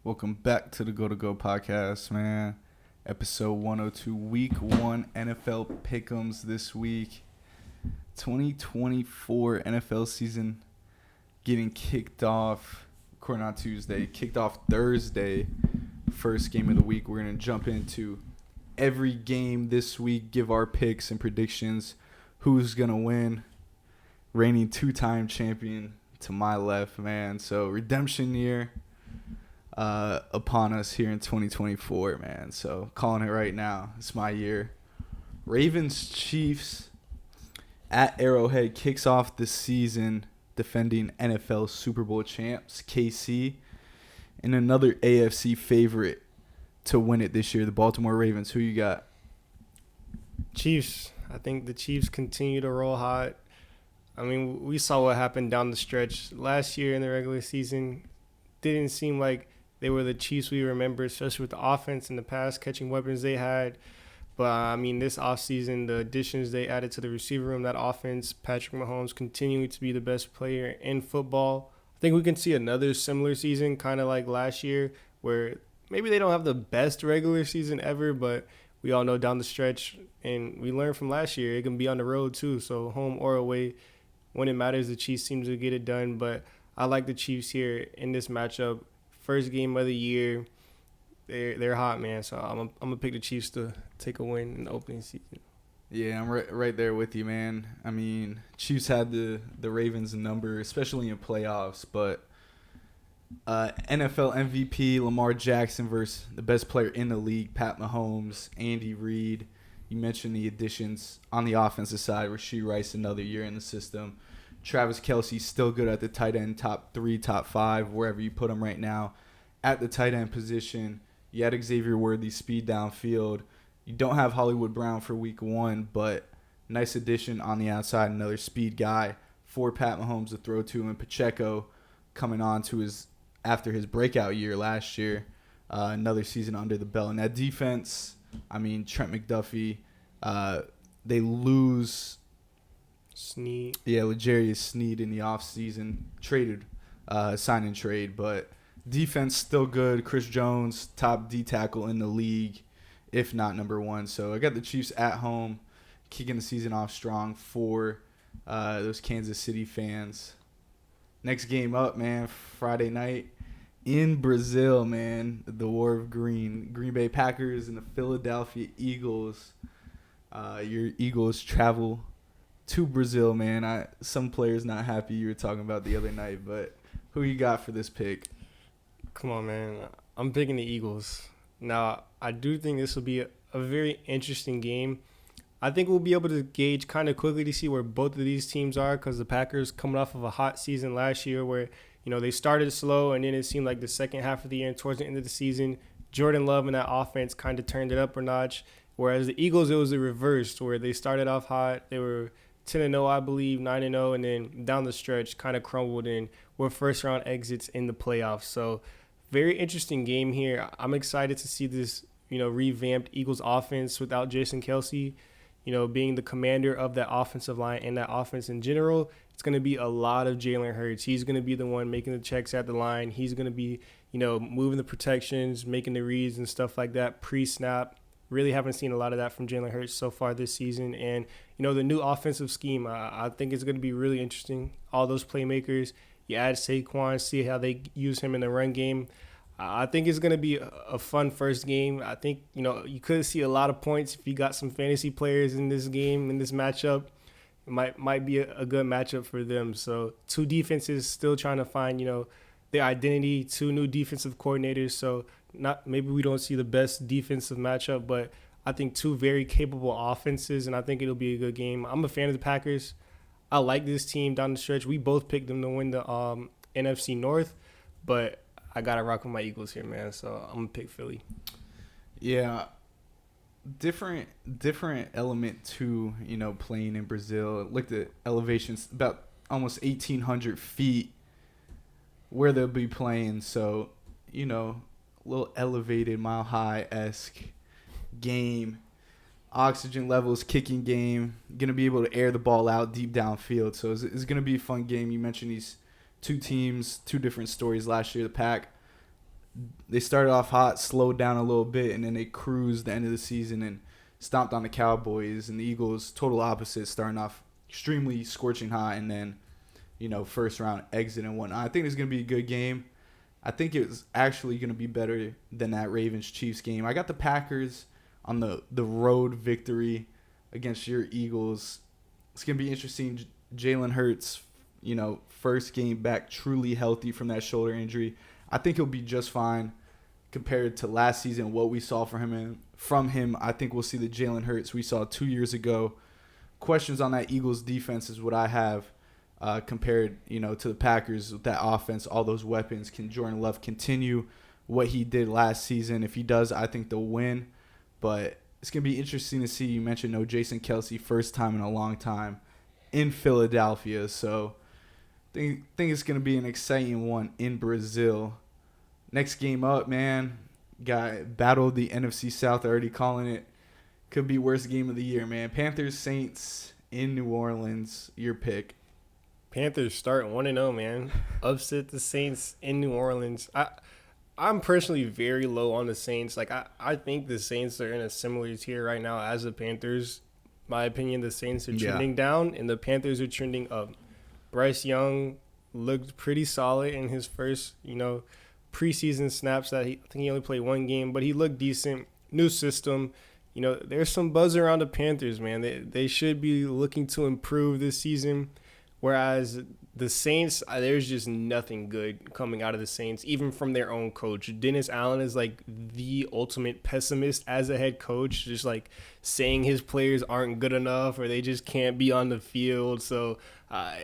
Welcome back to the Go to Go podcast, man. Episode 102, week 1 NFL Pickems this week. 2024 NFL season getting kicked off, according on Tuesday, kicked off Thursday. First game of the week. We're going to jump into every game this week, give our picks and predictions. Who's going to win? Reigning two-time champion to my left, man. So redemption year upon us here in 2024, man. So calling it right now. It's my year. Ravens Chiefs at Arrowhead kicks off the season defending NFL Super Bowl champs KC and another AFC favorite to win it this year, the Baltimore Ravens. Who you got? Chiefs. I think the Chiefs continue to roll hot. I mean, we saw what happened down the stretch last year in the regular season. Didn't seem like they were the Chiefs we remember, especially with the offense and the pass catching weapons they had. But, I mean, this offseason, the additions they added to the receiver room, that offense, Patrick Mahomes continuing to be the best player in football. I think we can see another similar season, kind of like last year, where maybe they don't have the best regular season ever, but we all know down the stretch, and we learned from last year, it can be on the road too, so home or away. When it matters, the Chiefs seem to get it done, but I like the Chiefs here in this matchup. First game of the year, they're hot, man. So I'm gonna pick the Chiefs to take a win in the opening season. Yeah, I'm right there with you, man. I mean, Chiefs had the Ravens number, especially in playoffs, but NFL MVP Lamar Jackson versus the best player in the league, Pat Mahomes, Andy Reid. You mentioned the additions on the offensive side. Rashee Rice, another year in the system. Travis Kelce, still good at the tight end, top 3, top 5, wherever you put him right now. At the tight end position, you had Xavier Worthy, speed downfield. You don't have Hollywood Brown for week 1, but nice addition on the outside, another speed guy for Pat Mahomes to throw to. And Pacheco coming on to after his breakout year last year, another season under the belt. And that defense, I mean, Trent McDuffie, they lose Snead. Yeah, L'Jarius Sneed in the offseason, traded, sign and trade, but defense still good. Chris Jones, top D tackle in the league, if not number 1. So I got the Chiefs at home, kicking the season off strong for those Kansas City fans. Next game up, man, Friday night in Brazil, man, the War of Green. Green Bay Packers and the Philadelphia Eagles. Your Eagles travel to Brazil, man. Some players not happy you were talking about the other night, but who you got for this pick? Come on, man. I'm picking the Eagles. Now, I do think this will be a very interesting game. I think we'll be able to gauge kind of quickly to see where both of these teams are, because the Packers coming off of a hot season last year where, they started slow and then it seemed like the second half of the year and towards the end of the season, Jordan Love and that offense kind of turned it up a notch. Whereas the Eagles, it was the reverse, where they started off hot. They were 10-0, I believe, 9-0, and then down the stretch kind of crumbled and were first-round exits in the playoffs. So very interesting game here. I'm excited to see this, revamped Eagles offense without Jason Kelce, being the commander of that offensive line and that offense in general. It's going to be a lot of Jalen Hurts. He's going to be the one making the checks at the line. He's going to be, moving the protections, making the reads and stuff like that pre-snap. Really haven't seen a lot of that from Jalen Hurts so far this season. And, the new offensive scheme, I think it's going to be really interesting. All those playmakers, you add Saquon, see how they use him in the run game. I think it's going to be a fun first game. I think, you could see a lot of points if you got some fantasy players in this game, in this matchup. It might be a good matchup for them. So two defenses still trying to find, their identity, two new defensive coordinators. So maybe we don't see the best defensive matchup, but I think two very capable offenses, and I think it'll be a good game. I'm a fan of the Packers. I like this team down the stretch. We both picked them to win the NFC North, but I got to rock with my Eagles here, man. So I'm going to pick Philly. Yeah, different element to, playing in Brazil. Looked at elevations, about almost 1,800 feet where they'll be playing. So, a little elevated, Mile High-esque game. Oxygen levels, kicking game. Going to be able to air the ball out deep downfield. So it's going to be a fun game. You mentioned these two teams, two different stories last year. The Pack they started off hot, slowed down a little bit, and then they cruised the end of the season and stomped on the Cowboys. And the Eagles, total opposite, starting off extremely scorching hot, and then, first round exit and whatnot. I think it's going to be a good game. I think it's actually going to be better than that Ravens-Chiefs game. I got the Packers on the road victory against your Eagles. It's going to be interesting. Jalen Hurts, first game back truly healthy from that shoulder injury. I think he'll be just fine compared to last season, what we saw from him. I think we'll see the Jalen Hurts we saw 2 years ago. Questions on that Eagles defense is what I have compared, to the Packers with that offense, all those weapons. Can Jordan Love continue what he did last season? If he does, I think they'll win. But it's going to be interesting to see. You mentioned no Jason Kelce, first time in a long time in Philadelphia. So I think it's going to be an exciting one in Brazil. Next game up, man. Got Battle of the NFC South, already calling it. Could be worst game of the year, man. Panthers, Saints in New Orleans. Your pick. Panthers start 1-0, man. Upset the Saints in New Orleans. I'm personally very low on the Saints. Like, I think the Saints are in a similar tier right now as the Panthers. My opinion, the Saints are trending down, and the Panthers are trending up. Bryce Young looked pretty solid in his first, preseason snaps. I think he only played one game, but he looked decent. New system. There's some buzz around the Panthers, man. They should be looking to improve this season. Whereas the Saints, there's just nothing good coming out of the Saints, even from their own coach. Dennis Allen is like the ultimate pessimist as a head coach, just like saying his players aren't good enough or they just can't be on the field. So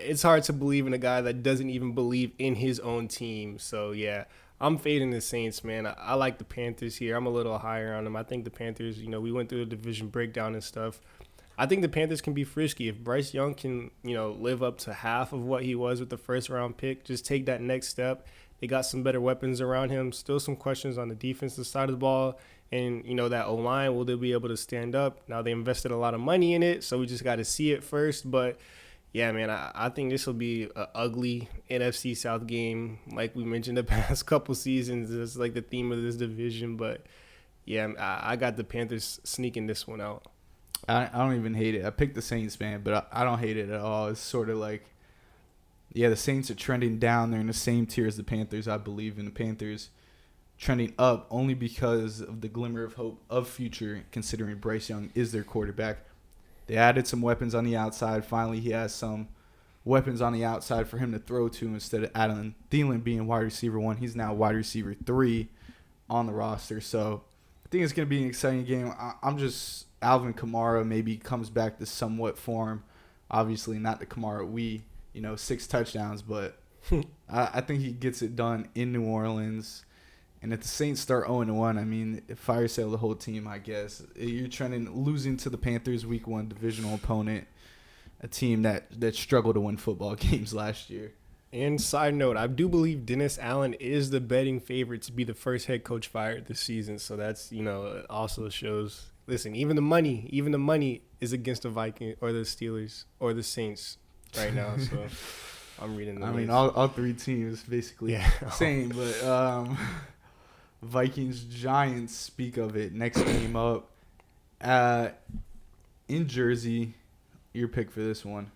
it's hard to believe in a guy that doesn't even believe in his own team. So, yeah, I'm fading the Saints, man. I like the Panthers here. I'm a little higher on them. I think the Panthers, we went through the division breakdown and stuff. I think the Panthers can be frisky. If Bryce Young can, live up to half of what he was with the first-round pick, just take that next step. They got some better weapons around him. Still some questions on the defensive side of the ball. And, that O-line, will they be able to stand up? Now, they invested a lot of money in it, so we just got to see it first. But, yeah, man, I think this will be an ugly NFC South game. Like we mentioned the past couple seasons, it's like the theme of this division. But, yeah, I got the Panthers sneaking this one out. I don't even hate it. I picked the Saints, man, but I don't hate it at all. It's sort of like, the Saints are trending down. They're in the same tier as the Panthers, I believe, and the Panthers trending up only because of the glimmer of hope of future, considering Bryce Young is their quarterback. They added some weapons on the outside. Finally, he has some weapons on the outside for him to throw to instead of Adam Thielen being wide receiver 1. He's now wide receiver 3 on the roster. So I think it's going to be an exciting game. I'm just Alvin Kamara maybe comes back to somewhat form. Obviously not the Kamara 6 touchdowns, but I think he gets it done in New Orleans. And if the Saints start 0-1, I mean, fire sale the whole team, I guess. You're losing to the Panthers week 1 divisional opponent, a team that struggled to win football games last year. And side note, I do believe Dennis Allen is the betting favorite to be the first head coach fired this season. So that's, also shows. Listen, even the money is against the Vikings or the Steelers or the Saints right now. So I'm reading the list. All three teams basically same. But Vikings, Giants, speak of it. Next game up in Jersey. Your pick for this one.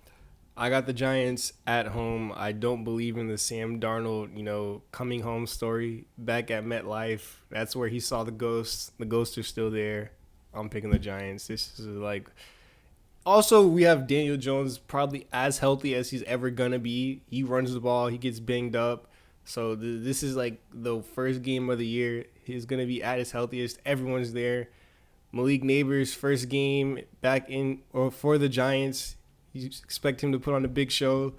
I got the Giants at home. I don't believe in the Sam Darnold, coming home story back at MetLife. That's where he saw the ghosts. The ghosts are still there. I'm picking the Giants. This is like – also, we have Daniel Jones probably as healthy as he's ever going to be. He runs the ball. He gets banged up. So this is like the first game of the year. He's going to be at his healthiest. Everyone's there. Malik Neighbors' first game back in or for the Giants. You expect him to put on a big show.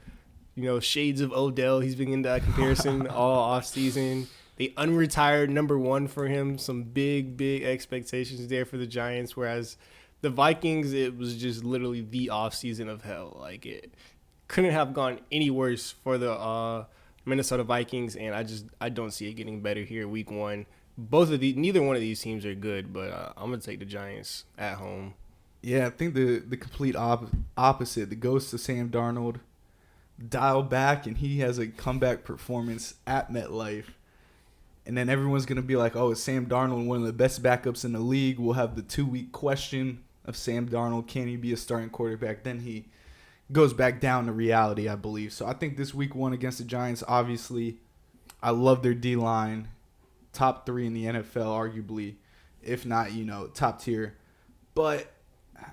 Shades of Odell. He's been in that comparison all offseason. They unretired number 1 for him. Some big, big expectations there for the Giants. Whereas the Vikings, it was just literally the offseason of hell. Like, it couldn't have gone any worse for the Minnesota Vikings. And I don't see it getting better here week 1. Neither one of these teams are good, but I'm going to take the Giants at home. Yeah, I think the complete opposite. The ghost of Sam Darnold dial back, and he has a comeback performance at MetLife. And then everyone's going to be like, oh, it's Sam Darnold, one of the best backups in the league. We'll have the 2-week question of Sam Darnold. Can he be a starting quarterback? Then he goes back down to reality, I believe. So I think this week 1 against the Giants, obviously, I love their D-line. Top 3 in the NFL, arguably. If not, top tier. But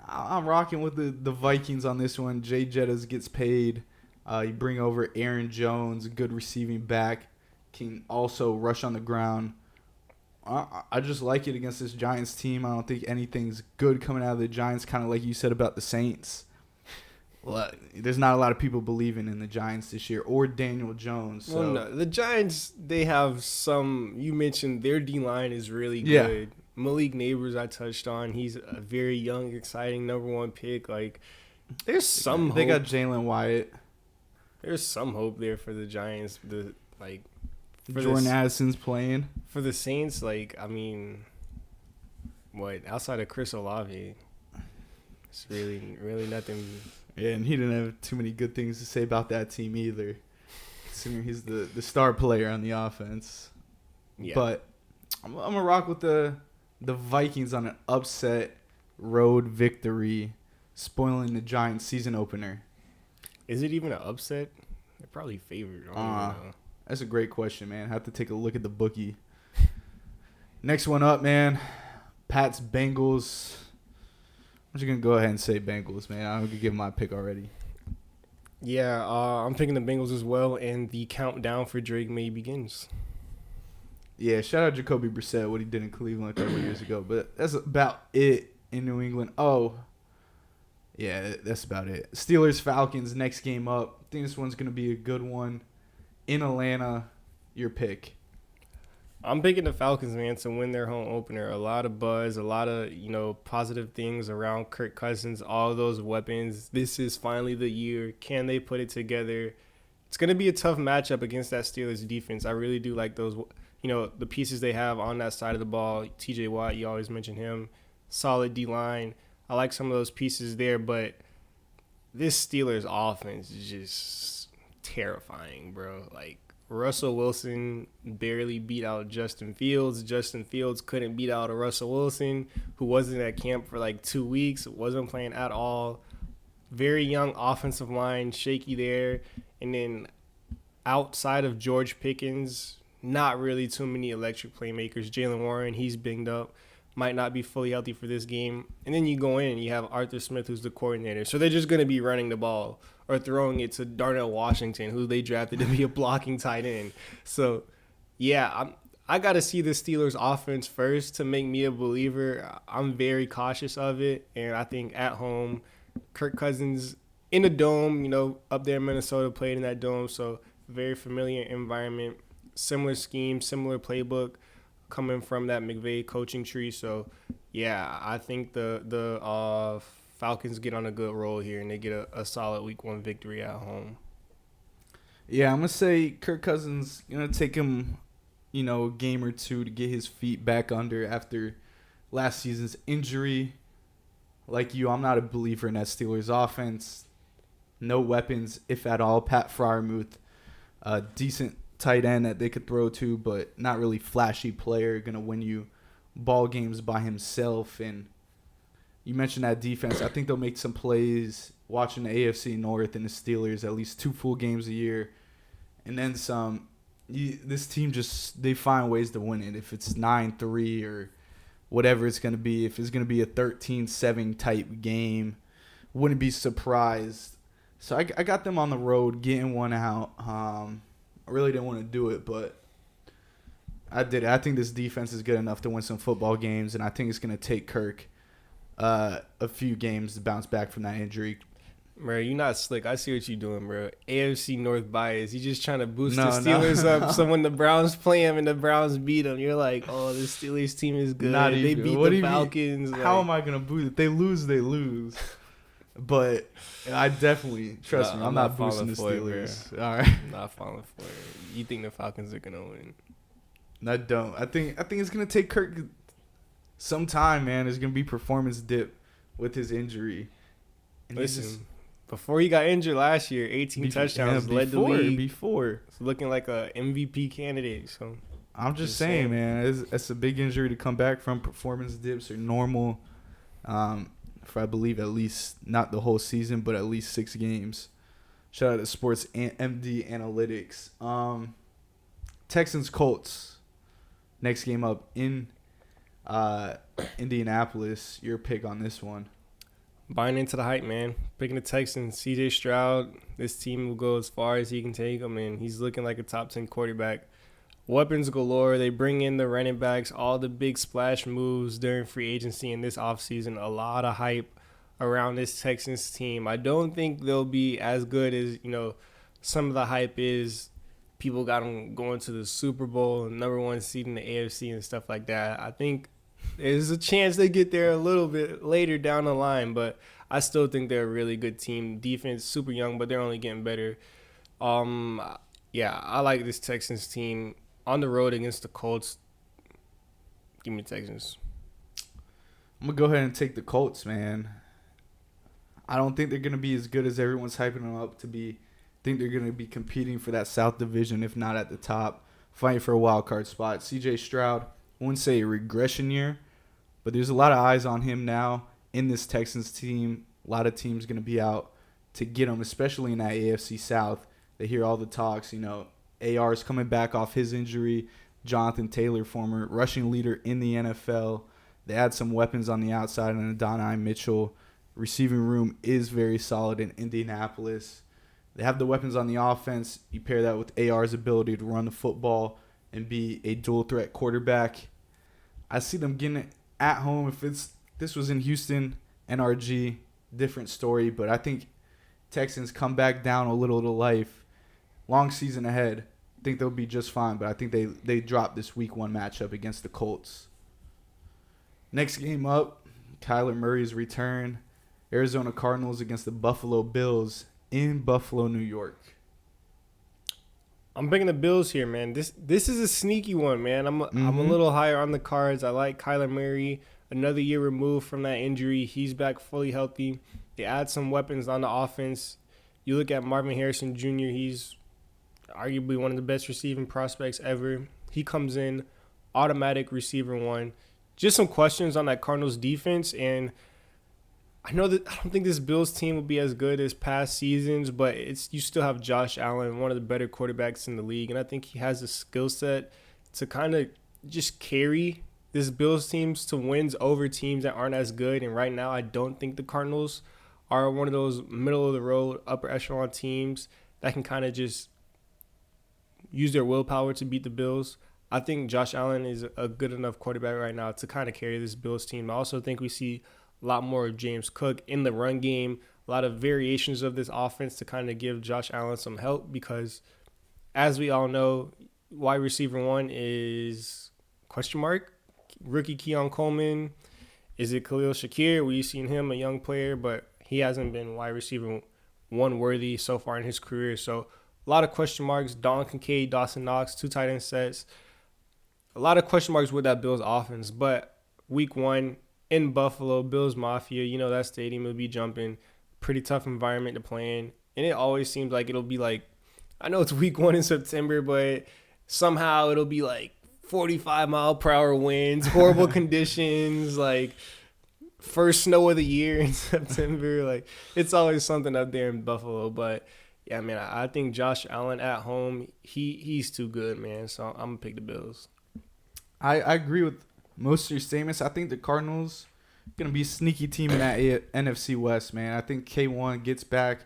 I'm rocking with the Vikings on this one. Jay Jettas gets paid. You bring over Aaron Jones, a good receiving back. Can also rush on the ground. I just like it against this Giants team. I don't think anything's good coming out of the Giants, kind of like you said about the Saints. There's not a lot of people believing in the Giants this year or Daniel Jones. So. Well, no, the Giants, they have some. You mentioned their D-line is really good. Yeah. Malik Neighbors, I touched on. He's a very young, exciting number 1 pick. Like, there's some hope. They got Jalen Wyatt. There's some hope there for the Giants. Jordan Addison's playing. For the Saints, outside of Chris Olave, it's really nothing. Yeah, and he didn't have too many good things to say about that team either, considering he's the star player on the offense. Yeah. But I'm going to rock with the Vikings on an upset road victory, spoiling the Giants' season opener. Is it even an upset? They're probably favored. I don't know. That's a great question, man. I have to take a look at the bookie. Next one up, man. Pats Bengals. I'm just going to go ahead and say Bengals, man. I'm going to give my pick already. Yeah, I'm picking the Bengals as well, and the countdown for Drake May begins. Yeah, shout out Jacoby Brissett, what he did in Cleveland a couple years ago. But that's about it in New England. Oh, yeah, that's about it. Steelers-Falcons, next game up. I think this one's going to be a good one. In Atlanta, your pick. I'm picking the Falcons, man, to win their home opener. A lot of buzz, a lot of, positive things around Kirk Cousins, all those weapons. This is finally the year. Can they put it together? It's going to be a tough matchup against that Steelers defense. I really do like those, the pieces they have on that side of the ball. TJ Watt, you always mention him. Solid D-line. I like some of those pieces there, but this Steelers offense is just terrifying, bro. Like, Russell Wilson barely beat out Justin Fields. Justin Fields couldn't beat out a Russell Wilson who wasn't at camp for like 2 weeks, wasn't playing at all. Very young offensive line, shaky there. And then outside of George Pickens, not really too many electric playmakers. Jalen Warren, he's banged up, might not be fully healthy for this game. And then you go in and you have Arthur Smith, who's the coordinator. So they're just going to be running the ball or throwing it to Darnell Washington, who they drafted to be a blocking tight end. So, yeah, I got to see the Steelers offense first to make me a believer. I'm very cautious of it. And I think at home, Kirk Cousins in the dome, up there in Minnesota, played in that dome. So, very familiar environment, similar scheme, similar playbook coming from that McVay coaching tree. So, yeah, I think the Falcons get on a good roll here, and they get a solid Week 1 victory at home. Yeah, I'm going to say Kirk Cousins, take him, a game or two to get his feet back under after last season's injury. Like you, I'm not a believer in that Steelers offense. No weapons, if at all. Pat Freiermuth, a decent tight end that they could throw to, but not really flashy player, going to win you ball games by himself. And you mentioned that defense. I think they'll make some plays watching the AFC North and the Steelers at least 2 full games a year. And then some. This team they find ways to win it. If it's 9-3 or whatever it's going to be. If it's going to be a 13-7 type game, wouldn't be surprised. So I got them on the road getting one out. I really didn't want to do it, but I did it. I think this defense is good enough to win some football games, and I think it's going to take Kirk a few games to bounce back from that injury. Bro, you're not slick. I see what you're doing, bro. AFC North bias. You're just trying to boost the Steelers up. So when the Browns play them and the Browns beat them, you're like, oh, the Steelers team is good. They beat the Falcons. How am I going to boost it? They lose, they lose. But I definitely, trust me, I'm not boosting the Steelers. All right. I'm not falling for it. You think the Falcons are going to win? I don't. I think it's going to take Kirk some time, man. There's going to be performance dip with his injury. And listen, before he got injured last year, 18 touchdowns, led the league. Before. It's looking like a MVP candidate. So I'm just saying, man, it's a big injury to come back from. Performance dips are normal for, I believe, at least not the whole season, but at least 6 games. Shout out to Sports MD Analytics. Texans Colts. Next game up in Indianapolis. Your pick on this one. Buying into the hype, man. Picking the Texans. CJ Stroud. This team will go as far as he can take them, and he's looking like a top 10 quarterback. Weapons galore. They bring in the running backs, all the big splash moves during free agency in this offseason. A lot of hype around this Texans team. I don't think they'll be as good as, some of the hype is. People got them going to the Super Bowl, number 1 seed in the AFC and stuff like that. I think there's a chance they get there a little bit later down the line, but I still think they're a really good team. Defense, super young, but they're only getting better. Yeah, I like this Texans team. On the road against the Colts, give me the Texans. I'm going to go ahead and take the Colts, man. I don't think they're going to be as good as everyone's hyping them up to be. I think they're going to be competing for that South Division, if not at the top, fighting for a wild card spot. CJ Stroud, I wouldn't say a regression year, but there's a lot of eyes on him now in this Texans team. A lot of teams going to be out to get him, especially in that AFC South. They hear all the talks, AR's coming back off his injury. Jonathan Taylor, former rushing leader in the NFL. They had some weapons on the outside, and Adonai Mitchell. Receiving room is very solid in Indianapolis. They have the weapons on the offense. You pair that with AR's ability to run the football and be a dual threat quarterback. I see them getting it at home. If this was in Houston, NRG, different story. But I think Texans come back down a little to life. Long season ahead. I think they'll be just fine, but I think they drop this week 1 matchup against the Colts. Next game up, Kyler Murray's return. Arizona Cardinals against the Buffalo Bills in Buffalo, New York. I'm picking the Bills here, man. This is a sneaky one, man. I'm a little higher on the Cards. I like Kyler Murray. Another year removed from that injury. He's back fully healthy. They add some weapons on the offense. You look at Marvin Harrison Jr., he's arguably one of the best receiving prospects ever. He comes in, automatic receiver 1. Just some questions on that Cardinals defense, and I don't think this Bills team will be as good as past seasons, but you still have Josh Allen, one of the better quarterbacks in the league, and I think he has the skill set to kind of just carry this Bills teams to wins over teams that aren't as good. And right now, I don't think the Cardinals are one of those middle of the road, upper echelon teams that can kind of just use their willpower to beat the Bills. I think Josh Allen is a good enough quarterback right now to kind of carry this Bills team. I also think we see a lot more of James Cook in the run game, a lot of variations of this offense to kind of give Josh Allen some help because, as we all know, wide receiver 1 is question mark. Rookie Keon Coleman. Is it Khalil Shakir? We've seen him, a young player, but he hasn't been wide receiver 1 worthy so far in his career. So a lot of question marks. Don Kincaid, Dawson Knox, 2 tight end sets. A lot of question marks with that Bills offense. But week 1 in Buffalo, Bills Mafia, that stadium will be jumping. Pretty tough environment to play in. And it always seems like it'll be like, I know it's week 1 in September, but somehow it'll be like 45-mile-per-hour winds, horrible conditions, like first snow of the year in September. Like, it's always something up there in Buffalo. But yeah, man, I think Josh Allen at home, he's too good, man. So I'm going to pick the Bills. I agree with most of your statements. I think the Cardinals going to be a sneaky team in that NFC West, man. I think K1 gets back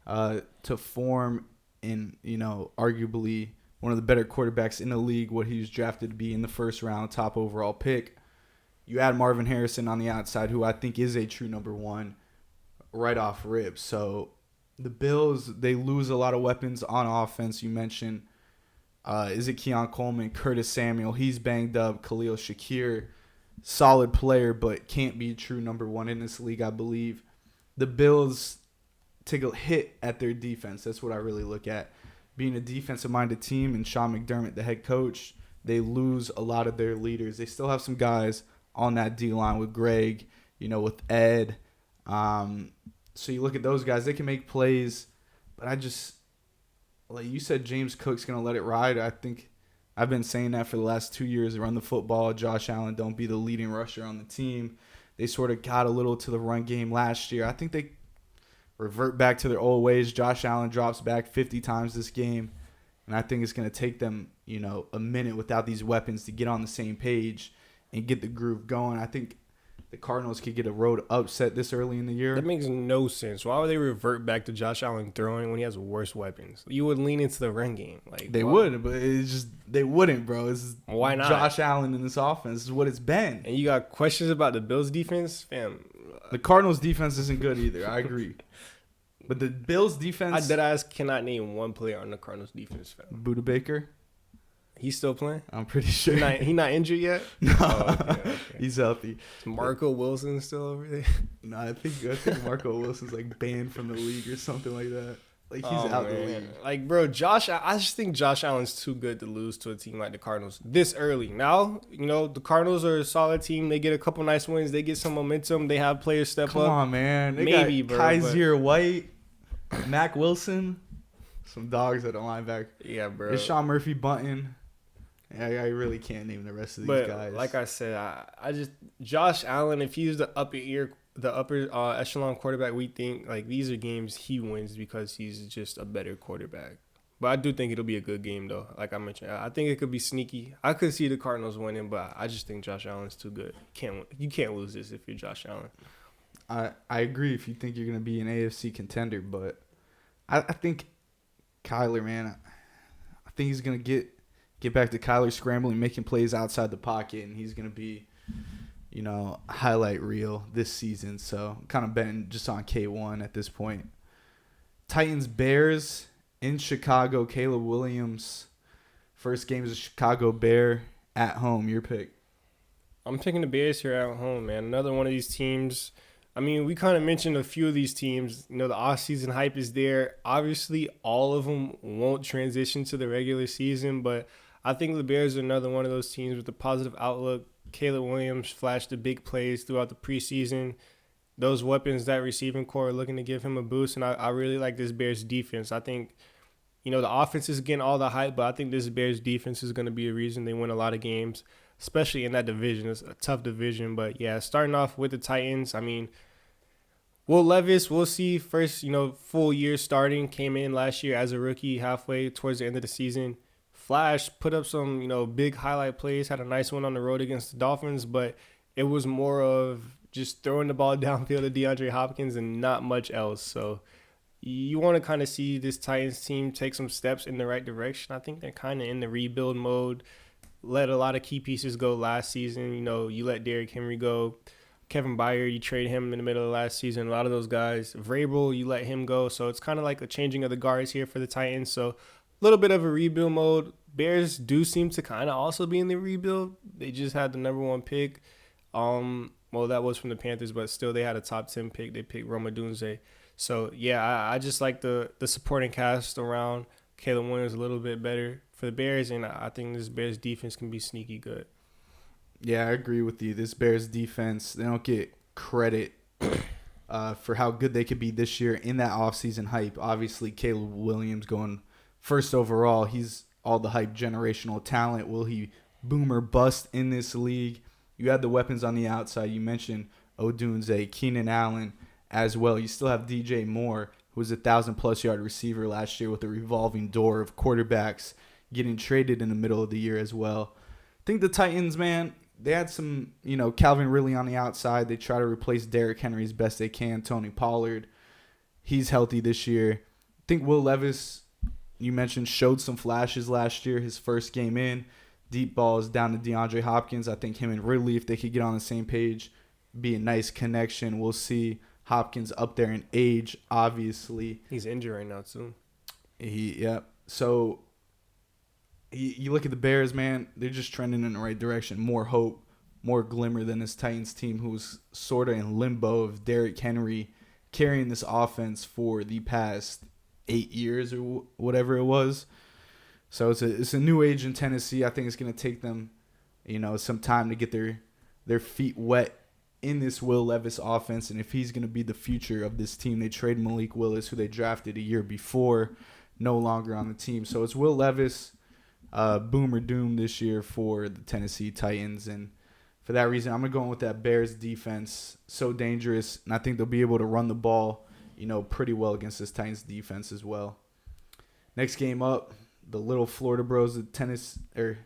to form in, arguably one of the better quarterbacks in the league, what he was drafted to be in the first round, top overall pick. You add Marvin Harrison on the outside, who I think is a true number 1 right off rip. So the Bills, they lose a lot of weapons on offense. You mentioned, is it Keon Coleman, Curtis Samuel? He's banged up. Khalil Shakir, solid player, but can't be true number 1 in this league, I believe. The Bills take a hit at their defense. That's what I really look at. Being a defensive-minded team and Sean McDermott, the head coach, they lose a lot of their leaders. They still have some guys on that D-line with Greg, with Ed. So you look at those guys, they can make plays, but I just, like you said, James Cook's going to let it ride. I think I've been saying that for the last 2 years. Run the football. Josh Allen, don't be the leading rusher on the team. They sort of got a little to the run game last year. I think they revert back to their old ways. Josh Allen drops back 50 times this game. And I think it's going to take them, a minute without these weapons to get on the same page and get the groove going. I think the Cardinals could get a road upset this early in the year. That makes no sense. Why would they revert back to Josh Allen throwing when he has worse weapons? You would lean into the run game. They would, but it's just they wouldn't, bro. Why not? Josh Allen in this offense this is what it's been. And you got questions about the Bills' defense? Fam. The Cardinals' defense isn't good either. I agree. But the Bills' defense... I cannot name one player on the Cardinals' defense, fam. Buda Baker? He's still playing? I'm pretty sure. He not injured yet? No. Oh, okay. He's healthy. Is Marco Wilson still over there? No, I think Marco Wilson's banned from the league or something like that. He's out the league. Bro, I just think Josh Allen's too good to lose to a team like the Cardinals this early. Now, the Cardinals are a solid team. They get a couple nice wins. They get some momentum. They have players step up. Come on, man. They Maybe, got bro. Kaiser White, Mac Wilson, some dogs at the linebacker. Yeah, bro. It's Sean Murphy Bunting. I really can't name the rest of these guys. Like I said, I just Josh Allen, if he's the upper echelon quarterback, we think these are games he wins because he's just a better quarterback. But I do think it'll be a good game though. Like I mentioned, I think it could be sneaky. I could see the Cardinals winning, but I just think Josh Allen's too good. You can't lose this if you're Josh Allen. I agree if you think you're gonna be an AFC contender, but I think Kyler, man, I think he's gonna get back to Kyler scrambling, making plays outside the pocket, and he's going to be, highlight reel this season. So I'm kind of betting just on K1 at this point. Titans, Bears in Chicago. Caleb Williams, first game is a Chicago Bear at home. Your pick. I'm picking the Bears here at home, man. Another one of these teams. I mean, we kind of mentioned a few of these teams. The offseason hype is there. Obviously, all of them won't transition to the regular season, but I think the Bears are another one of those teams with a positive outlook. Caleb Williams flashed the big plays throughout the preseason. Those weapons, that receiving core are looking to give him a boost, and I really like this Bears defense. I think, the offense is getting all the hype, but I think this Bears defense is going to be a reason they win a lot of games, especially in that division. It's a tough division, but yeah, starting off with the Titans, I mean, Will Levis, we'll see. First, full year starting, came in last year as a rookie halfway towards the end of the season. Flash put up some, big highlight plays, had a nice one on the road against the Dolphins, but it was more of just throwing the ball downfield to DeAndre Hopkins and not much else. So you want to kind of see this Titans team take some steps in the right direction. I think they're kind of in the rebuild mode. Let a lot of key pieces go last season. You let Derrick Henry go. Kevin Byard, you trade him in the middle of last season. A lot of those guys. Vrabel, you let him go. So it's kind of like a changing of the guards here for the Titans. So a little bit of a rebuild mode. Bears do seem to kind of also be in the rebuild. They just had the number 1 pick. Well, that was from the Panthers, but still they had a top 10 pick. They picked Roma Dunze. So, yeah, I just like the supporting cast around Caleb Williams a little bit better for the Bears, and I think this Bears defense can be sneaky good. Yeah, I agree with you. This Bears defense, they don't get credit for how good they could be this year in that offseason hype. Obviously, Caleb Williams going first overall. He's all the hype, generational talent. Will he boom or bust in this league? You had the weapons on the outside. You mentioned Odunze, Keenan Allen as well. You still have DJ Moore, who was a 1,000-plus yard receiver last year with a revolving door of quarterbacks getting traded in the middle of the year as well. I think the Titans, man, they had some, Calvin Ridley on the outside. They try to replace Derrick Henry as best they can. Tony Pollard, he's healthy this year. I think Will Levis, you mentioned, showed some flashes last year, his first game in. Deep balls down to DeAndre Hopkins. I think him and Ridley, if they could get on the same page, be a nice connection. We'll see Hopkins up there in age, obviously. He's injured right now, too. So you look at the Bears, man, they're just trending in the right direction. More hope, more glimmer than this Titans team who's sort of in limbo of Derrick Henry carrying this offense for the past 8 years or whatever it was. So it's a new age in Tennessee. I think it's going to take them, some time to get their feet wet in this Will Levis offense. And if he's going to be the future of this team, they trade Malik Willis, who they drafted a year before, no longer on the team. So it's Will Levis. boom or doom this year for the Tennessee Titans. And for that reason, I'm going to go in with that Bears defense. So dangerous. And I think they'll be able to run the ball, pretty well against this Titans defense as well. Next game up, the little Florida Bros, the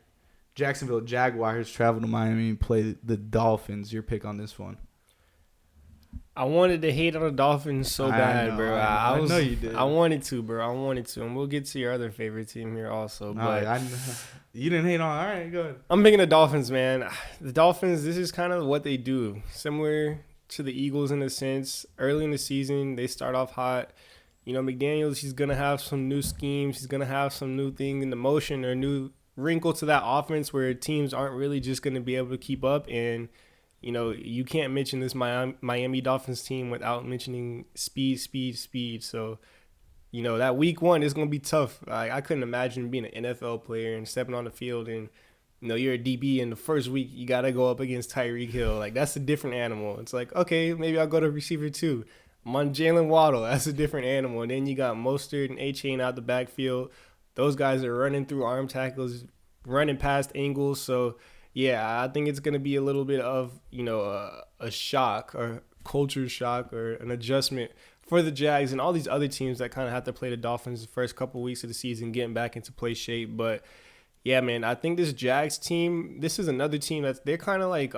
Jacksonville Jaguars travel to Miami and play the Dolphins. Your pick on this one? I wanted to hate on the Dolphins so bad, bro. I know you did. I wanted to, bro. And we'll get to your other favorite team here also. But you didn't hate on. All right, go ahead. I'm picking the Dolphins, man. The Dolphins, this is kind of what they do. Similar to the Eagles in a sense. Early in the season, they start off hot. McDaniels, he's going to have some new schemes. He's going to have some new thing in the motion or new wrinkle to that offense where teams aren't really just going to be able to keep up. And you can't mention this Miami Dolphins team without mentioning speed. So, that week one is going to be tough. I couldn't imagine being an NFL player and stepping on the field and, you're a DB and the first week you got to go up against Tyreek Hill. Like, that's a different animal. It's like, okay, maybe I'll go to receiver too. I'm on Jalen Waddle. That's a different animal. And then you got Mostert and A-Chain out the backfield. Those guys are running through arm tackles, running past angles. So, yeah, I think it's going to be a little bit of, a shock or culture shock or an adjustment for the Jags and all these other teams that kind of have to play the Dolphins the first couple of weeks of the season, getting back into play shape. But, yeah, man, I think this Jags team, this is another team they're kind of like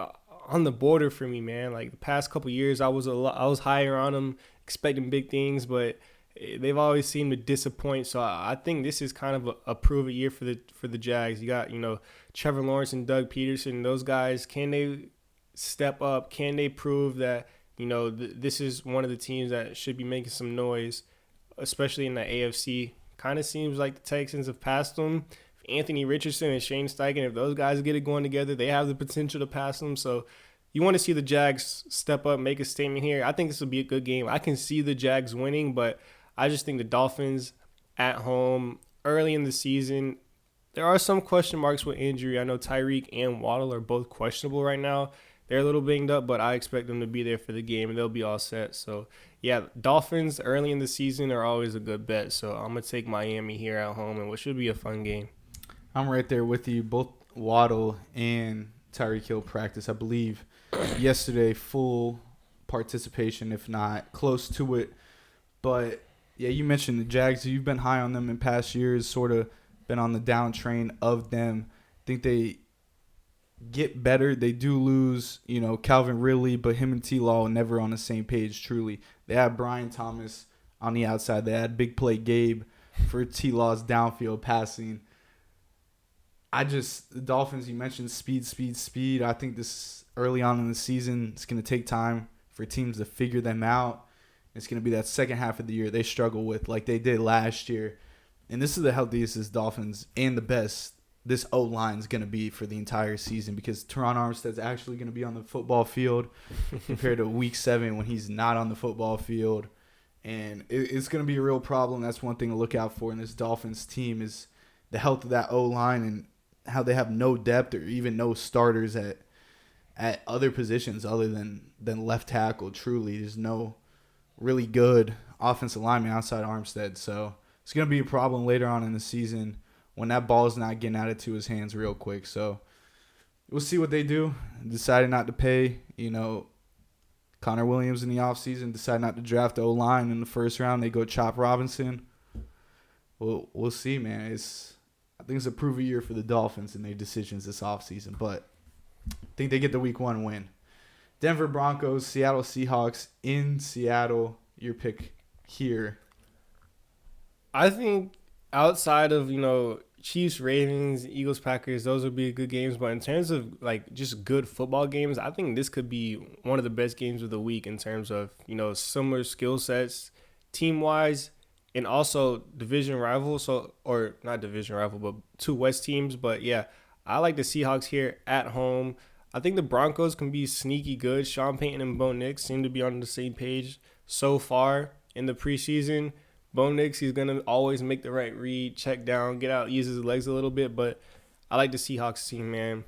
on the border for me, man. Like the past couple of years, I was higher on them, expecting big things, but they've always seemed to disappoint. So I think this is kind of a prove it year for the Jags. You got Trevor Lawrence and Doug Peterson. Those guys, can they step up? Can they prove that this is one of the teams that should be making some noise, especially in the AFC? Kind of seems like the Texans have passed them. Anthony Richardson and Shane Steichen, if those guys get it going together, they have the potential to pass them. So you want to see the Jags step up, make a statement here. I think this will be a good game. I can see the Jags winning, but I just think the Dolphins at home early in the season, there are some question marks with injury. I know Tyreek and Waddle are both questionable right now. They're a little banged up, but I expect them to be there for the game, and they'll be all set. So, yeah, Dolphins early in the season are always a good bet. So I'm going to take Miami here at home in what should be a fun game. I'm right there with you. Both Waddle and Tyreek Hill practice, I believe, yesterday, full participation, if not close to it. But, yeah, you mentioned the Jags. You've been high on them in past years, sort of been on the down train of them. I think they get better. They do lose, Calvin Ridley, but him and T-Law are never on the same page, truly. They had Brian Thomas on the outside. They had Big Play Gabe for T-Law's downfield passing. The Dolphins, you mentioned speed. I think this early on in the season, it's going to take time for teams to figure them out. It's going to be that second half of the year they struggle with like they did last year. And this is the healthiest this Dolphins and the best this O-line is going to be for the entire season because Teron Armstead's actually going to be on the football field compared to week 7 when he's not on the football field. And it's going to be a real problem. That's one thing to look out for in this Dolphins team is the health of that O-line and how they have no depth or even no starters at other positions other than left tackle. Truly, there's no really good offensive lineman outside Armstead. So it's going to be a problem later on in the season when that ball is not getting out of to his hands real quick. So we'll see what they do. Decided not to pay, Connor Williams in the offseason. Decided not to draft the O-line in the first round. They go Chop Robinson. We'll see, man. I think it's a prove a year for the Dolphins and their decisions this offseason, but I think they get the week 1 win. Denver Broncos, Seattle Seahawks in Seattle. Your pick here. I think outside of, Chiefs, Ravens, Eagles, Packers, those would be good games. But in terms of, just good football games, I think this could be one of the best games of the week in terms of, similar skill sets team-wise. And also division rival, or not division rival, but 2 West teams. But yeah, I like the Seahawks here at home. I think the Broncos can be sneaky good. Sean Payton and Bo Nix seem to be on the same page so far in the preseason. Bo Nix, he's going to always make the right read, check down, get out, use his legs a little bit. But I like the Seahawks team, man.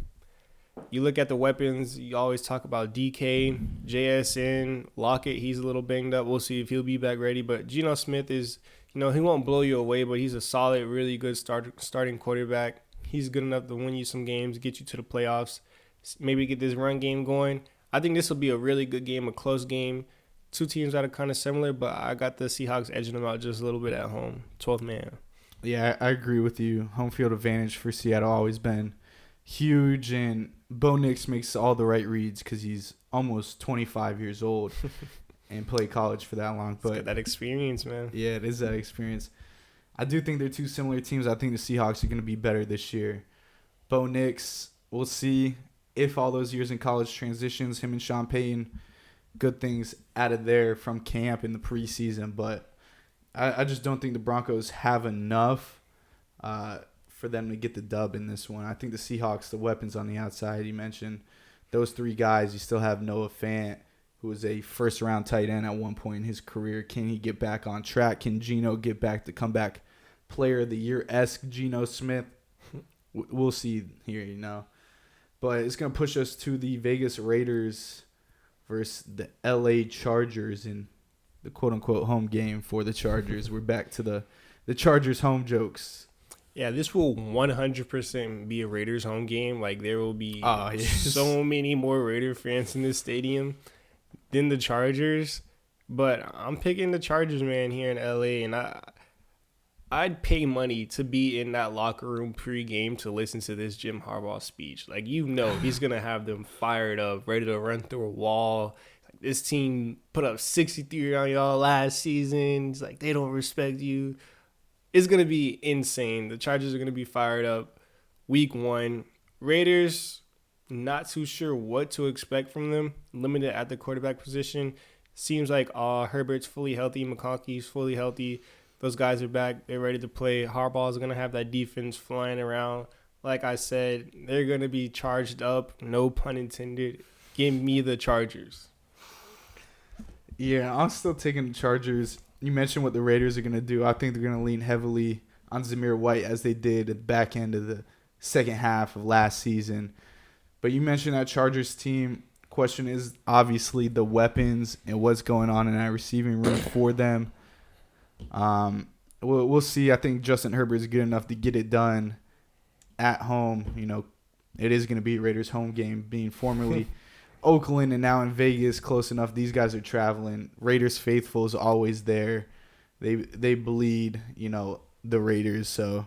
You look at the weapons, you always talk about DK, JSN, Lockett, he's a little banged up. We'll see if he'll be back ready. But Geno Smith is, he won't blow you away, but he's a solid, really good starting quarterback. He's good enough to win you some games, get you to the playoffs, maybe get this run game going. I think this will be a really good game, a close game. Two teams that are kind of similar, but I got the Seahawks edging them out just a little bit at home. 12th man. Yeah, I agree with you. Home field advantage for Seattle always been huge, and Bo Nix makes all the right reads because he's almost 25 years old and played college for that long. But that experience, man. Yeah, it is that experience. I do think they're two similar teams. I think the Seahawks are going to be better this year. Bo Nix, we'll see if all those years in college transitions, him and Sean Payton, good things out of there from camp in the preseason. But I just don't think the Broncos have enough for them to get the dub in this one. I think the Seahawks, the weapons on the outside, you mentioned those three guys. You still have Noah Fant, who was a first-round tight end at one point in his career. Can he get back on track? Can Geno get back to comeback player of the year-esque Geno Smith? We'll see here, But it's going to push us to the Vegas Raiders versus the LA Chargers in the quote-unquote home game for the Chargers. We're back to the Chargers home jokes. Yeah, this will 100% be a Raiders home game. Like, there will be yes. so many more Raider fans in this stadium than the Chargers. But I'm picking the Chargers, man, here in LA. And I'd pay money to be in that locker room pregame to listen to this Jim Harbaugh speech. Like, he's going to have them fired up, ready to run through a wall. Like, this team put up 63 on y'all last season. It's like, they don't respect you. It's going to be insane. The Chargers are going to be fired up week 1. Raiders, not too sure what to expect from them. Limited at the quarterback position. Seems like Herbert's fully healthy. McConkey's fully healthy. Those guys are back. They're ready to play. Harbaugh's going to have that defense flying around. Like I said, they're going to be charged up. No pun intended. Give me the Chargers. Yeah, I'm still taking the Chargers. You mentioned what the Raiders are going to do. I think they're going to lean heavily on Zamir White as they did at the back end of the second half of last season. But you mentioned that Chargers team. Question is obviously the weapons and what's going on in that receiving room for them. We'll see. I think Justin Herbert is good enough to get it done at home. It is going to be a Raiders home game, being formerly Oakland and now in Vegas, close enough. These guys are traveling. Raiders faithful is always there. They bleed, the Raiders. So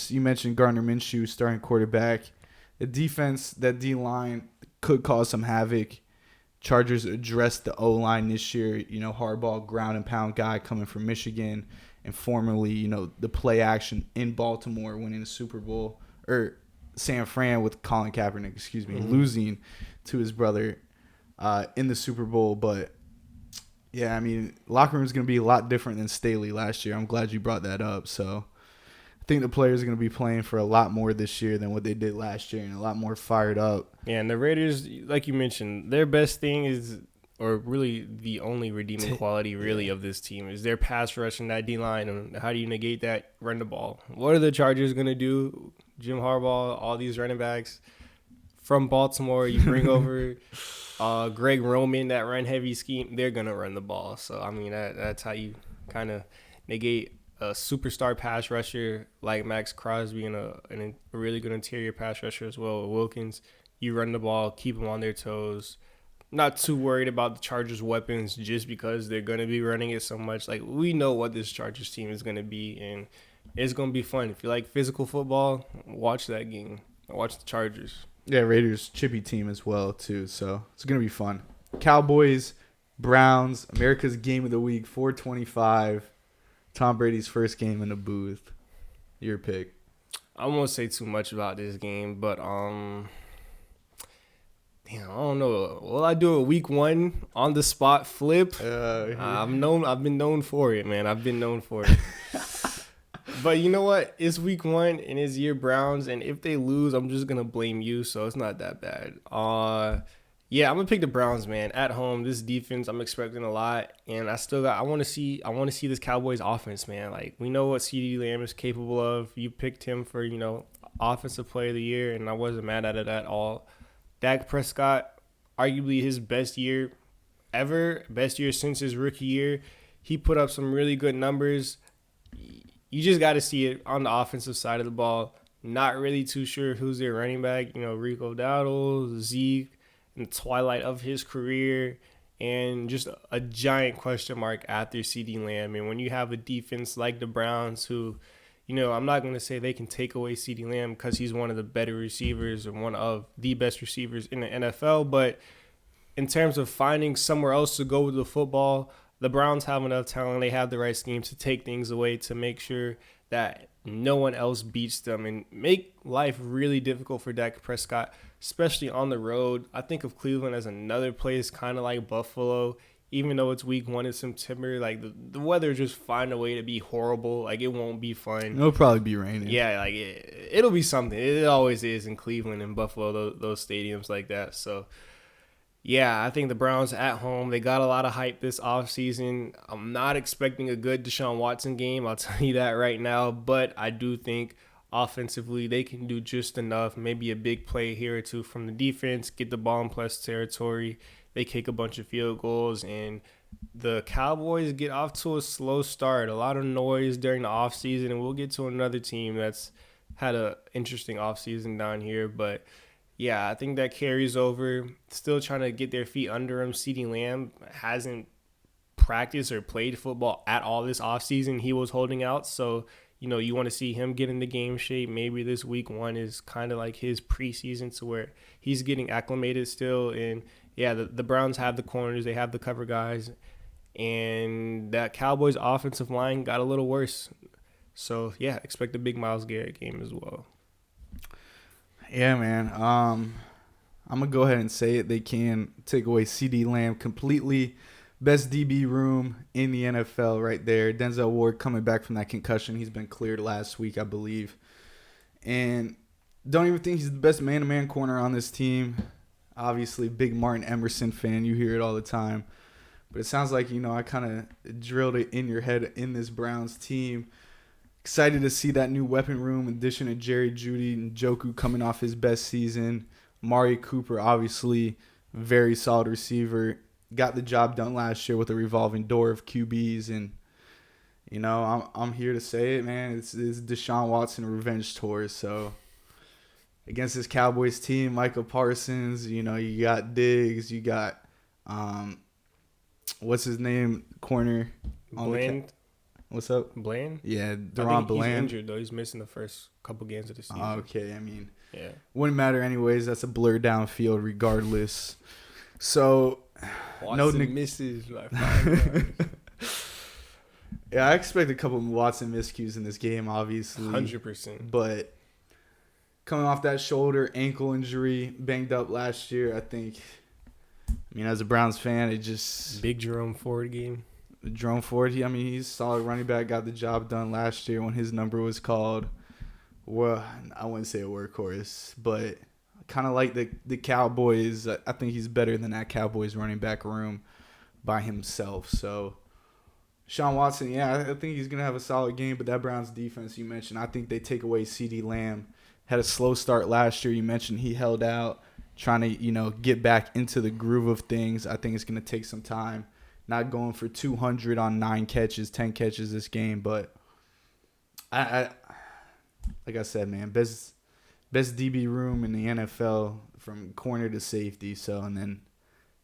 you mentioned Gardner Minshew, starting quarterback. The defense, that D-line could cause some havoc. Chargers addressed the O-line this year. Harbaugh, ground and pound guy coming from Michigan, and formerly, the play action in Baltimore, winning the Super Bowl, or San Fran with Colin Kaepernick, losing to his brother in the Super Bowl. But yeah, locker room is going to be a lot different than Staley last year. I'm glad you brought that up. So I think the players are going to be playing for a lot more this year than what they did last year, and a lot more fired up. Yeah, and the Raiders, like you mentioned, their best thing is, or really the only redeeming quality really of this team is their pass rush and that D-line. And how do you negate that? Run the ball. What are the Chargers going to do? Jim Harbaugh, all these running backs from Baltimore, you bring over Greg Roman, that run-heavy scheme, they're going to run the ball. So, that's how you kind of negate a superstar pass rusher like Max Crosby and a really good interior pass rusher as well, Wilkins. You run the ball, keep them on their toes. Not too worried about the Chargers' weapons just because they're going to be running it so much. Like, we know what this Chargers team is going to be, and it's going to be fun. If you like physical football, watch that game. Watch the Chargers. Yeah, Raiders, chippy team as well, too. So it's going to be fun. Cowboys, Browns, America's game of the week, 425. Tom Brady's first game in the booth. Your pick. I won't say too much about this game, but I don't know. Will I do a week 1 on the spot flip? I've been known for it, man. I've been known for it. But you know what? It's week 1 and it's your Browns, and if they lose, I'm just gonna blame you. So it's not that bad. Yeah, I'm gonna pick the Browns, man. At home, this defense, I'm expecting a lot, and I want to see this Cowboys offense, man. Like, we know what CeeDee Lamb is capable of. You picked him for offensive player of the year, and I wasn't mad at it at all. Dak Prescott, arguably his best year ever, best year since his rookie year. He put up some really good numbers. You just got to see it on the offensive side of the ball. Not really too sure who's their running back. Rico Dowdle, Zeke, in the twilight of his career, and just a giant question mark after CeeDee Lamb. And when you have a defense like the Browns who, I'm not going to say they can take away CeeDee Lamb because he's one of the better receivers or one of the best receivers in the NFL, but in terms of finding somewhere else to go with the football, the Browns have enough talent. They have the right scheme to take things away to make sure that no one else beats them and make life really difficult for Dak Prescott, especially on the road. I think of Cleveland as another place kind of like Buffalo. Even though it's week 1 in September, like the weather just find a way to be horrible. Like, it won't be fun. It'll probably be raining. Yeah, like it'll be something. It always is in Cleveland and Buffalo, those stadiums like that. So, yeah, I think the Browns at home, they got a lot of hype this offseason. I'm not expecting a good Deshaun Watson game. I'll tell you that right now. But I do think offensively they can do just enough. Maybe a big play here or two from the defense, get the ball in plus territory. They kick a bunch of field goals, and the Cowboys get off to a slow start. A lot of noise during the offseason, and we'll get to another team that's had an interesting offseason down here. But yeah, I think that carries over. Still trying to get their feet under him. CeeDee Lamb hasn't practiced or played football at all this offseason. He was holding out. So, you want to see him get into game shape. Maybe this week 1 is kind of like his preseason to where he's getting acclimated still. And, yeah, the Browns have the corners. They have the cover guys. And that Cowboys offensive line got a little worse. So, yeah, expect a big Myles Garrett game as well. Yeah, man. I'm going to go ahead and say it. They can take away CeeDee Lamb completely. Best DB room in the NFL right there. Denzel Ward coming back from that concussion. He's been cleared last week, I believe. And don't even think he's the best man-to-man corner on this team. Obviously, big Martin Emerson fan. You hear it all the time. But it sounds like, I kind of drilled it in your head in this Browns team. Excited to see that new weapon room, addition of Jerry Jeudy and Njoku coming off his best season. Amari Cooper, obviously, very solid receiver. Got the job done last year with a revolving door of QBs. And, I'm here to say it, man. It's Deshaun Watson revenge tour. So, against this Cowboys team, Michael Parsons, you got Diggs. You got, what's his name, corner? Bland. What's up? Bland? Yeah, Deron Bland. He's injured, though. He's missing the first couple games of the season. Okay, I mean, yeah, wouldn't matter anyways. That's a blur downfield regardless. So, Watson misses by 5 yards. Yeah, I expect a couple of Watson miscues in this game, obviously. 100%. But coming off that shoulder, ankle injury, banged up last year, I think, as a Browns fan, it just... Big Jerome Ford game. Jerome Ford, he's a solid running back, got the job done last year when his number was called. Well, I wouldn't say a workhorse, but kind of like the Cowboys. I think he's better than that Cowboys running back room by himself. So, Sean Watson, yeah, I think he's going to have a solid game, but that Browns defense you mentioned, I think they take away CeeDee Lamb. Had a slow start last year. You mentioned he held out, trying to, get back into the groove of things. I think it's going to take some time. Not going for 200 on 9 catches, 10 catches this game, but I like I said, man, best DB room in the NFL from corner to safety. So, and then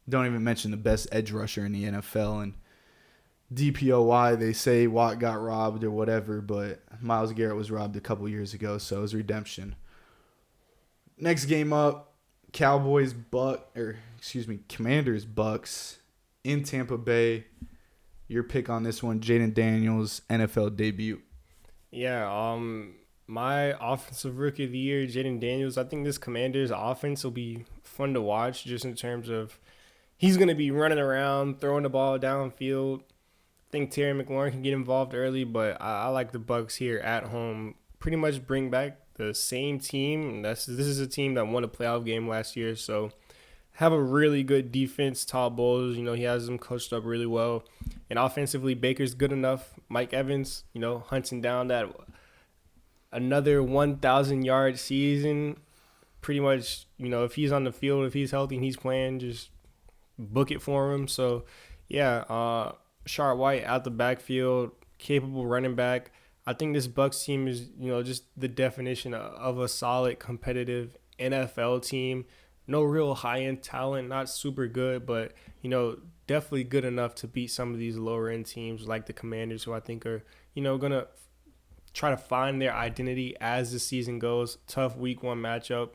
don't even mention the best edge rusher in the NFL. And DPOY, they say Watt got robbed or whatever, but Myles Garrett was robbed a couple years ago, so it was redemption. Next game up, Commanders Bucks. In Tampa Bay, your pick on this one, Jaden Daniels, NFL debut. Yeah, my offensive rookie of the year, Jaden Daniels. I think this Commanders offense will be fun to watch just in terms of he's going to be running around, throwing the ball downfield. I think Terry McLaurin can get involved early, but I like the Bucks here at home. Pretty much bring back the same team. This is a team that won a playoff game last year, so have a really good defense. Todd Bowles, he has them coached up really well. And offensively, Baker's good enough. Mike Evans, hunting down that another 1,000-yard season. Pretty much, if he's on the field, if he's healthy and he's playing, just book it for him. So, yeah, Sharp White out the backfield, capable running back. I think this Bucks team is, just the definition of a solid, competitive NFL team. No real high-end talent, not super good, but, definitely good enough to beat some of these lower-end teams like the Commanders, who I think are, going to try to find their identity as the season goes. Tough week one matchup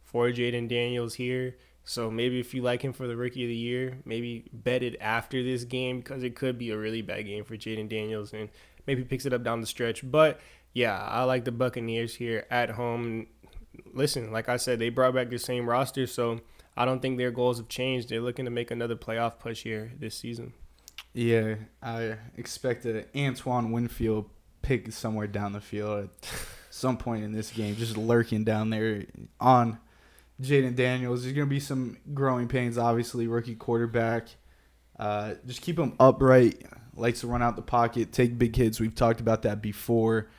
for Jaden Daniels here. So maybe if you like him for the rookie of the year, maybe bet it after this game because it could be a really bad game for Jaden Daniels and maybe picks it up down the stretch. But yeah, I like the Buccaneers here at home. Listen, like I said, they brought back the same roster, so I don't think their goals have changed. They're looking to make another playoff push here this season. Yeah, I expect an Antoine Winfield pick somewhere down the field at some point in this game, just lurking down there on Jaden Daniels. There's going to be some growing pains, obviously, rookie quarterback. Just keep him upright, likes to run out the pocket, take big hits. We've talked about that before.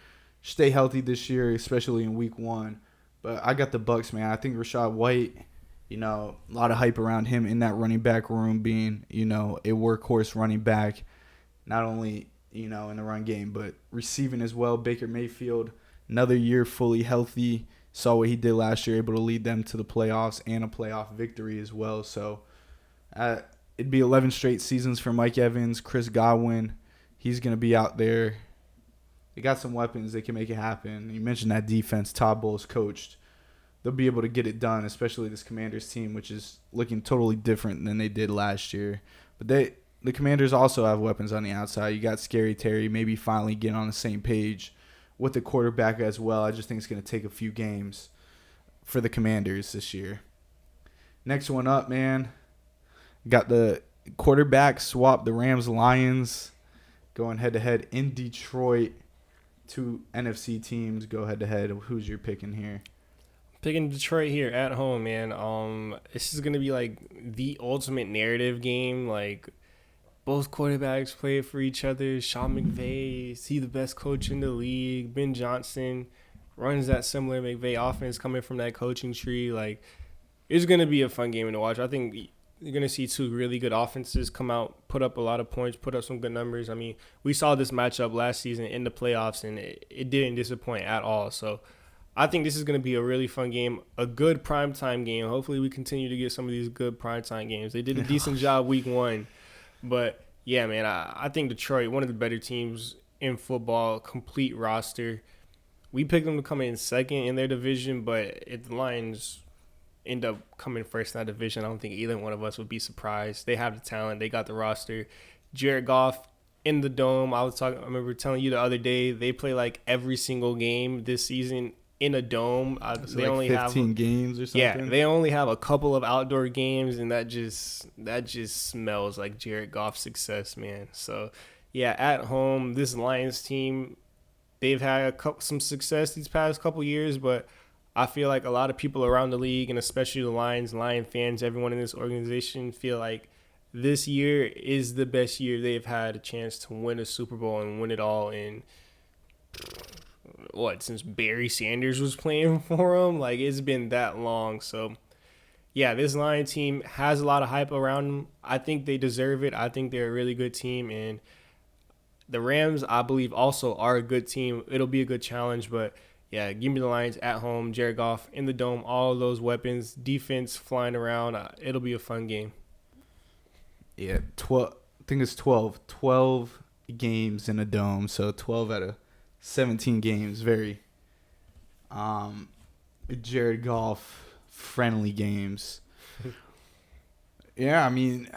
Stay healthy this year, especially in week one. But I got the Bucks, man. I think Rachaad White, a lot of hype around him in that running back room being, a workhorse running back, not only, in the run game, but receiving as well. Baker Mayfield, another year fully healthy. Saw what he did last year, able to lead them to the playoffs and a playoff victory as well. So it'd be 11 straight seasons for Mike Evans. Chris Godwin, he's going to be out there. They got some weapons. They can make it happen. You mentioned that defense Todd Bowles coached. They'll be able to get it done, especially this Commanders team, which is looking totally different than they did last year. But the Commanders also have weapons on the outside. You got Scary Terry, maybe finally get on the same page with the quarterback as well. I just think it's going to take a few games for the Commanders this year. Next one up, man. Got the quarterback swap, the Rams-Lions going head-to-head in Detroit. Two NFC teams go head-to-head. Who's your picking here? Picking Detroit here at home, man. This is going to be like the ultimate narrative game. Like, both quarterbacks play for each other. Sean McVay, is he the best coach in the league? Ben Johnson runs that similar McVay offense coming from that coaching tree. Like, it's going to be a fun game to watch. I think you're going to see two really good offenses come out, put up a lot of points, put up some good numbers. I mean, we saw this matchup last season in the playoffs, and it didn't disappoint at all. So I think this is going to be a really fun game, a good primetime game. Hopefully we continue to get some of these good primetime games. They did a decent job week one. But, yeah, man, I think Detroit, one of the better teams in football, complete roster. We picked them to come in second in their division, but if the Lions end up coming first in that division, I don't think either one of us would be surprised. They have the talent. They got the roster. Jared Goff in the Dome. I remember telling you the other day, they play like every single game this season in a dome. They like only 15 have games or something. Yeah, they only have a couple of outdoor games, and that just smells like Jared Goff's success, man. So, yeah, at home, this Lions team, they've had some success these past couple years, but I feel like a lot of people around the league, and especially the Lion fans, everyone in this organization, feel like this year is the best year they've had a chance to win a Super Bowl and win it all in since Barry Sanders was playing for them. Like, it's been that long. So yeah, this Lion team has a lot of hype around them. I think they deserve it. I think they're a really good team, and the Rams, I believe, also are a good team. It'll be a good challenge, but yeah, give me the Lions at home. Jared Goff in the Dome, all of those weapons, defense flying around. It'll be a fun game. Yeah, 12. I think it's 12. 12 games in a Dome, so 12 out of 17 games. Very Jared Goff friendly games. Yeah, I mean,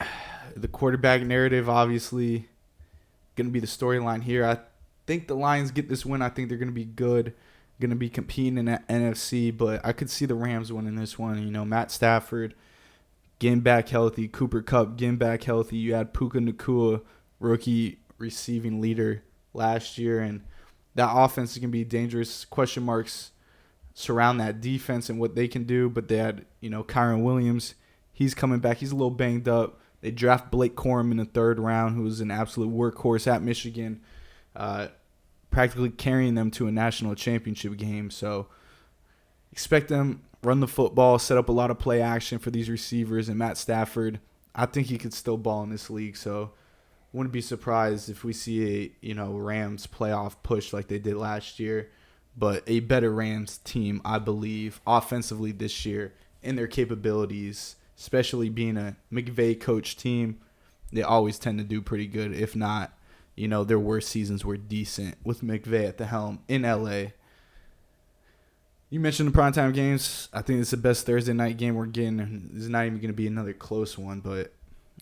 the quarterback narrative obviously going to be the storyline here. I think the Lions get this win. I think they're going to be good, going to be competing in that NFC, but I could see the Rams winning this one. Matt Stafford getting back healthy, Cooper Kupp getting back healthy. You had Puka Nacua, rookie receiving leader last year, and that offense is going to be dangerous. Question marks surround that defense and what they can do, but they had, Kyron Williams. He's coming back. He's a little banged up. They draft Blake Corum in the third round, who was an absolute workhorse at Michigan, practically carrying them to a national championship game. So expect them run the football, set up a lot of play action for these receivers. And Matt Stafford, I think he could still ball in this league. So wouldn't be surprised if we see a Rams playoff push like they did last year, but a better Rams team, I believe, offensively this year in their capabilities, especially being a McVay coach team. They always tend to do pretty good. If not, their worst seasons were decent with McVay at the helm in LA. You mentioned the primetime games. I think it's the best Thursday night game we're getting. It's not even going to be another close one, but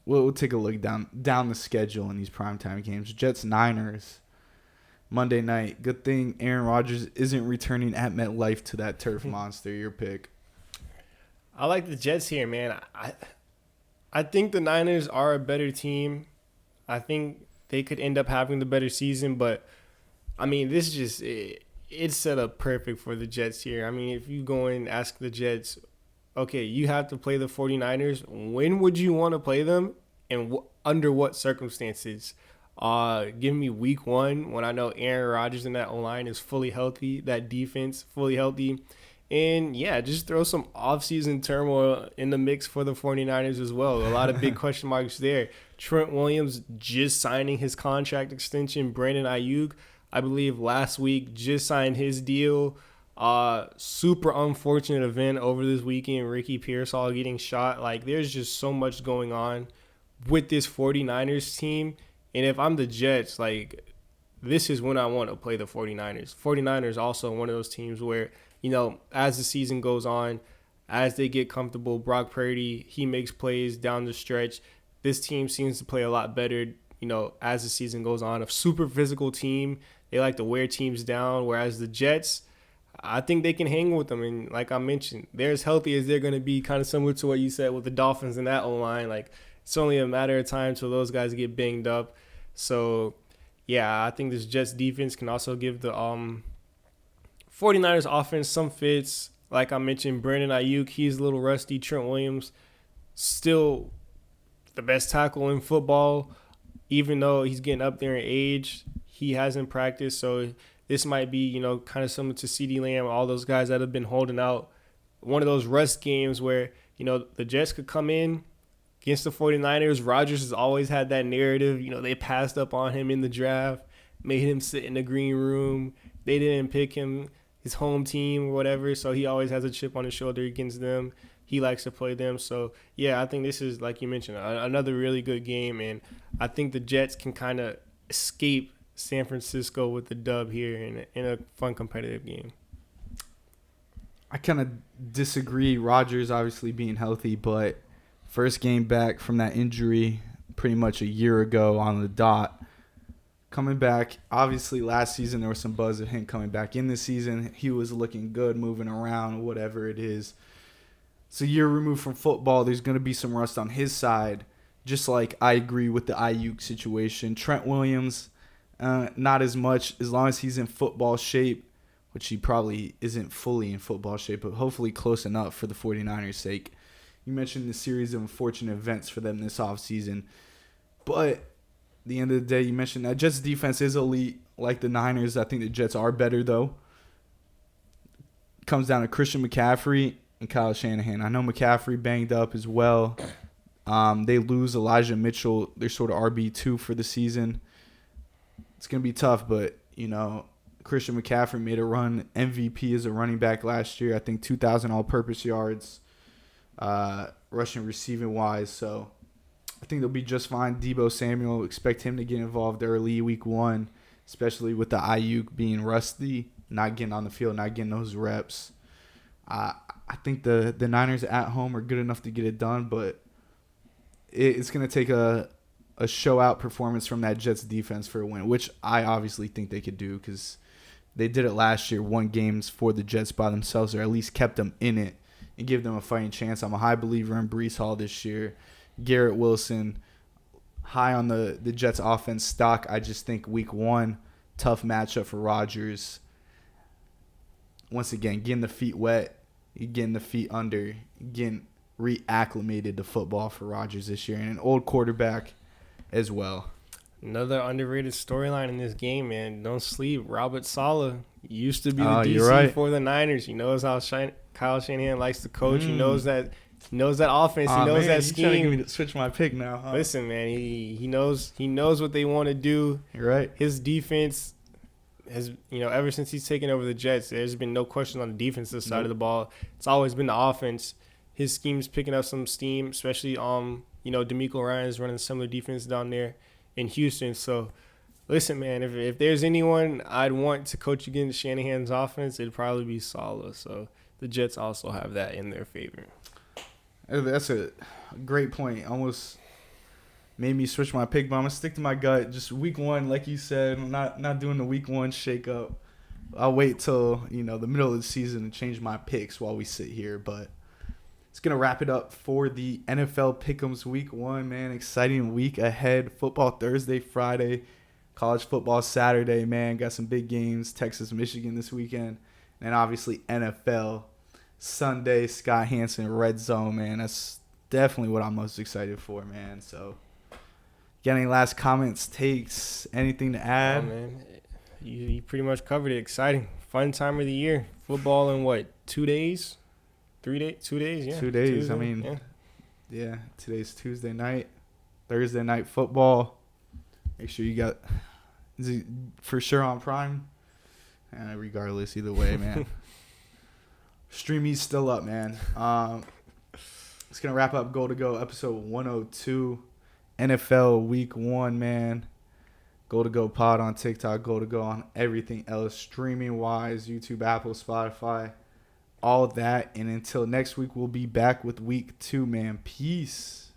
we'll take a look down the schedule in these primetime games. Jets-Niners, Monday night. Good thing Aaron Rodgers isn't returning at MetLife to that turf monster. Your pick. I like the Jets here, man. I think the Niners are a better team. I think they could end up having the better season, but, I mean, this just it's set up perfect for the Jets here. I mean, if you go and ask the Jets, okay, you have to play the 49ers. When would you want to play them and under what circumstances? Give me week 1 when I know Aaron Rodgers and that O-line is fully healthy, that defense fully healthy. And, yeah, just throw some offseason turmoil in the mix for the 49ers as well. A lot of big question marks there. Trent Williams just signing his contract extension. Brandon Ayuk, I believe last week, just signed his deal. Super unfortunate event over this weekend. Ricky Pearsall getting shot. Like, there's just so much going on with this 49ers team. And if I'm the Jets, like, this is when I want to play the 49ers. 49ers also one of those teams where, as the season goes on, as they get comfortable, Brock Purdy, he makes plays down the stretch. This team seems to play a lot better, as the season goes on. A super physical team. They like to wear teams down, whereas the Jets, I think they can hang with them. And like I mentioned, they're as healthy as they're going to be, kind of similar to what you said with the Dolphins and that O-line. Like, it's only a matter of time till those guys get banged up. So, yeah, I think this Jets defense can also give the 49ers offense some fits. Like I mentioned, Brandon Ayuk, he's a little rusty. Trent Williams, still the best tackle in football, even though he's getting up there in age. He hasn't practiced, so this might be, kind of similar to CeeDee Lamb, all those guys that have been holding out. One of those rust games where, the Jets could come in against the 49ers. Rodgers has always had that narrative. They passed up on him in the draft, made him sit in the green room. They didn't pick him, his home team or whatever, so he always has a chip on his shoulder against them. He likes to play them. So, yeah, I think this is, like you mentioned, another really good game, and I think the Jets can kind of escape San Francisco with the dub here in a fun competitive game. I kind of disagree. Rodgers obviously being healthy, but first game back from that injury pretty much a year ago on the dot. Coming back, obviously last season there was some buzz of him coming back in this season. He was looking good, moving around, whatever it is. It's a year removed from football. There's going to be some rust on his side, just like I agree with the Ayuk situation. Trent Williams, not as much, as long as he's in football shape, which he probably isn't fully in football shape, but hopefully close enough for the 49ers' sake. You mentioned the series of unfortunate events for them this offseason, but at the end of the day, you mentioned that Jets' defense is elite, like the Niners. I think the Jets are better, though. It comes down to Christian McCaffrey and Kyle Shanahan. I know McCaffrey banged up as well. They lose Elijah Mitchell, their sort of RB2 for the season. It's going to be tough, but, Christian McCaffrey made a run MVP as a running back last year. I think 2,000 all-purpose yards, rushing receiving-wise. So I think they'll be just fine. Deebo Samuel, expect him to get involved early week 1, especially with the Ayuk being rusty, not getting on the field, not getting those reps. I think the Niners at home are good enough to get it done, but it's going to take a show-out performance from that Jets defense for a win, which I obviously think they could do because they did it last year, won games for the Jets by themselves, or at least kept them in it and give them a fighting chance. I'm a high believer in Breece Hall this year. Garrett Wilson, high on the Jets offense stock. I just think week 1, tough matchup for Rodgers. Once again, getting the feet wet, getting the feet under, getting reacclimated to football for Rodgers this year, and an old quarterback as well. Another underrated storyline in this game, man. Don't sleep. Robert Saleh used to be the you're DC right. for the Niners. He knows how Kyle Shanahan likes to coach. He knows that He knows that offense. He knows that scheme. Trying to get me to switch my pick now, huh? Listen, man, he knows what they want to do. You're right. His defense has, ever since he's taken over the Jets, there's been no question on the defensive side of the ball. It's always been the offense. His scheme's picking up some steam, especially DeMeco Ryans running similar defense down there in Houston. So, listen, man, if there's anyone I'd want to coach against Shanahan's offense, it'd probably be Saleh. So the Jets also have that in their favor. That's a great point. Almost made me switch my pick, but I'm gonna stick to my gut. Just week one, like you said, I'm not doing the week one shake up. I'll wait till the middle of the season to change my picks while we sit here. But it's gonna wrap it up for the NFL Pickems week one, man. Exciting week ahead. Football Thursday, Friday, college football Saturday, man. Got some big games. Texas, Michigan this weekend, and obviously NFL Sunday. Scott Hansen Red Zone, man. That's definitely what I'm most excited for, man. So, got any last comments, takes, anything to add? Oh, man, you pretty much covered it. Exciting, fun time of the year. Football in what? 2 days? 3 days? 2 days? Yeah. 2 days. Tuesday, I mean, yeah. Today's Tuesday night. Thursday night football. Make sure you got. Is it for sure on Prime? Regardless, either way, man. Streamy's still up, man. It's going to wrap up Goal to Go episode 102. NFL week one, man. Goal to Go pod on TikTok. Goal to Go on everything else. Streaming wise, YouTube, Apple, Spotify. All that. And until next week, we'll be back with week two, man. Peace.